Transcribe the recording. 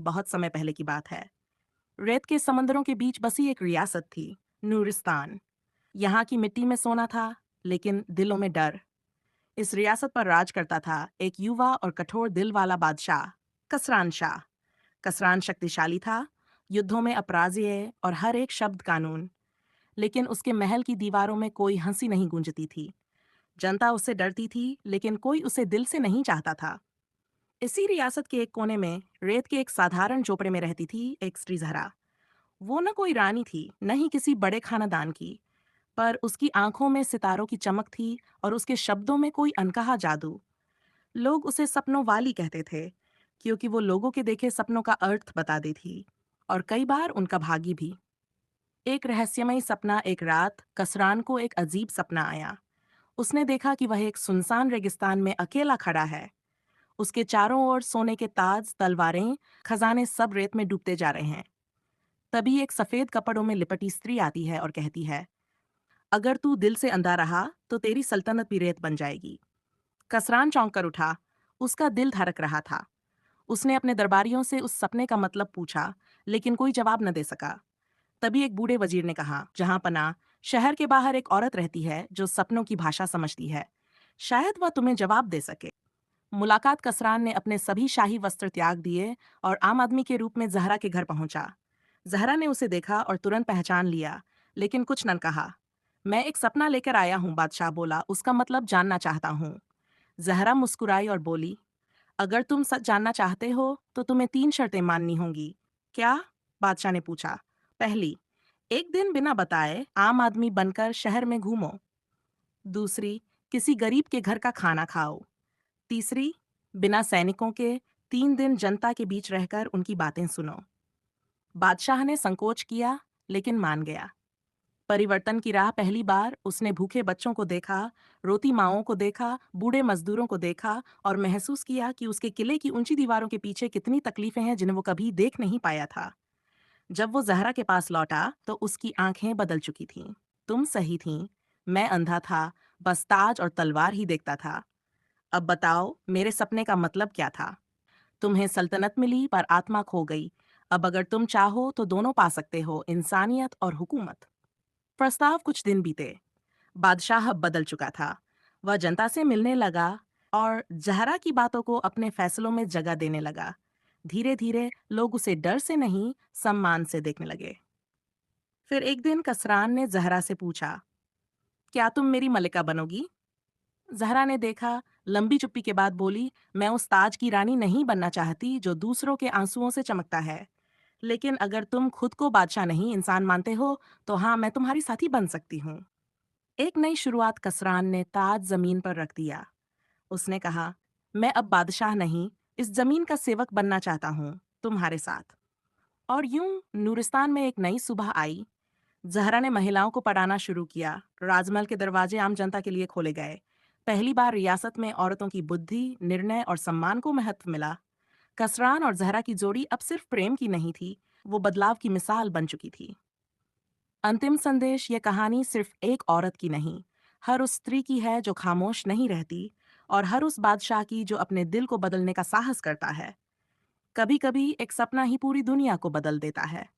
बहुत समय पहले की बात है। रेत के समंदरों के बीच बसी एक रियासत थी, नूरिस्तान। यहाँ की मिट्टी में सोना था, लेकिन दिलों में डर। इस रियासत पर राज करता था एक युवा और कठोर दिल वाला बादशाह, कसरान शाह। कसरान शक्तिशाली था, युद्धों में अपराजेय और हर एक शब्द कानून। लेकिन उसके महल की दीवारों में कोई हंसी नहीं गूंजती थी। जनता उससे डरती थी, लेकिन कोई उसे दिल से नहीं चाहता था। इसी रियासत के एक कोने में रेत के एक साधारण झोपड़े में रहती थी एक स्त्री जहरा। वो न कोई रानी थी, न ही किसी बड़े खानदान की, पर उसकी आंखों में सितारों की चमक थी और उसके शब्दों में कोई अनकहा जादू। लोग उसे सपनों वाली कहते थे, क्योंकि वो लोगों के देखे सपनों का अर्थ बता दी थी, और कई बार उनका भागी भी। एक रहस्यमयी सपना एक रात कसरान को एक अजीब सपना आया। उसने देखा कि वह एक सुनसान रेगिस्तान में अकेला खड़ा है। उसके चारों ओर सोने के ताज, तलवारें, खजाने सब रेत में डूबते जा रहे हैं। तभी एक सफेद कपड़ों में लिपटी स्त्री आती है और कहती है, अगर तू दिल से अंधा रहा तो तेरी सल्तनत भी रेत बन जाएगी। कसरान चौंक कर उठा। उसका दिल धड़क रहा था। उसने अपने दरबारियों से उस सपने का मतलब पूछा, लेकिन कोई जवाब न दे सका। तभी एक बूढ़े वजीर ने कहा, जहां पना, शहर के बाहर एक औरत रहती है जो सपनों की भाषा समझती है। शायद वह तुम्हें जवाब दे सके। मुलाकात कसरान ने अपने सभी शाही वस्त्र त्याग दिए और आम आदमी के रूप में जहरा के घर पहुंचा। जहरा ने उसे देखा और तुरंत पहचान लिया, लेकिन कुछ न कहा। मैं एक सपना लेकर आया हूँ, बादशाह बोला, उसका मतलब जानना चाहता हूँ। जहरा मुस्कुराई और बोली, अगर तुम सच जानना चाहते हो तो तुम्हें 3 शर्तें माननी होंगी। क्या? बादशाह ने पूछा। पहली, एक दिन बिना बताए आम आदमी बनकर शहर में घूमो। दूसरी, किसी गरीब के घर का खाना खाओ। तीसरी, बिना सैनिकों के 3 दिन जनता के बीच रहकर उनकी बातें सुनो। बादशाह ने संकोच किया, लेकिन मान गया। परिवर्तन की राह पहली बार उसने भूखे बच्चों को देखा, रोती माओं को देखा, बूढ़े मजदूरों को देखा और महसूस किया कि उसके किले की ऊंची दीवारों के पीछे कितनी तकलीफें हैं जिन्हें वो कभी देख नहीं पाया था। जब वो जहरा के पास लौटा तो उसकी आंखें बदल चुकी थीं। तुम सही थीं, मैं अंधा था, बस ताज और तलवार ही देखता था। अब बताओ, मेरे सपने का मतलब क्या था? तुम्हें सल्तनत मिली पर आत्मा खो गई। अब अगर तुम चाहो तो दोनों पा सकते हो, इंसानियत और हुकूमत। प्रस्ताव कुछ दिन बीते। बादशाह अब बदल चुका था। वह जनता से मिलने लगा और जहरा की बातों को अपने फैसलों में जगह देने लगा। धीरे धीरे लोग उसे डर से नहीं, सम्मान से देखने लगे। फिर एक दिन कसरान ने जहरा से पूछा, क्या तुम मेरी मलिका बनोगी? जहरा ने देखा, लंबी चुप्पी के बाद बोली, मैं उस ताज की रानी नहीं बनना चाहती जो दूसरों के आंसुओं से चमकता है। लेकिन अगर तुम खुद को बादशाह नहीं इंसान मानते हो, तो हाँ, मैं तुम्हारी साथी बन सकती हूँ। एक नई शुरुआत कसरान ने ताज जमीन पर रख दिया। उसने कहा, मैं अब बादशाह नहीं, इस जमीन का सेवक बनना चाहता हूँ, तुम्हारे साथ। और यूं नूरिस्तान में एक नई सुबह आई। जहरा ने महिलाओं को पढ़ाना शुरू किया। राजमहल के दरवाजे आम जनता के लिए खोले गए। पहली बार रियासत में औरतों की बुद्धि, निर्णय और सम्मान को महत्व मिला। कसरान और जहरा की जोड़ी अब सिर्फ प्रेम की नहीं थी, वो बदलाव की मिसाल बन चुकी थी। अंतिम संदेश, ये कहानी सिर्फ एक औरत की नहीं, हर उस स्त्री की है जो खामोश नहीं रहती, और हर उस बादशाह की जो अपने दिल को बदलने का साहस करता है। कभी कभी एक सपना ही पूरी दुनिया को बदल देता है।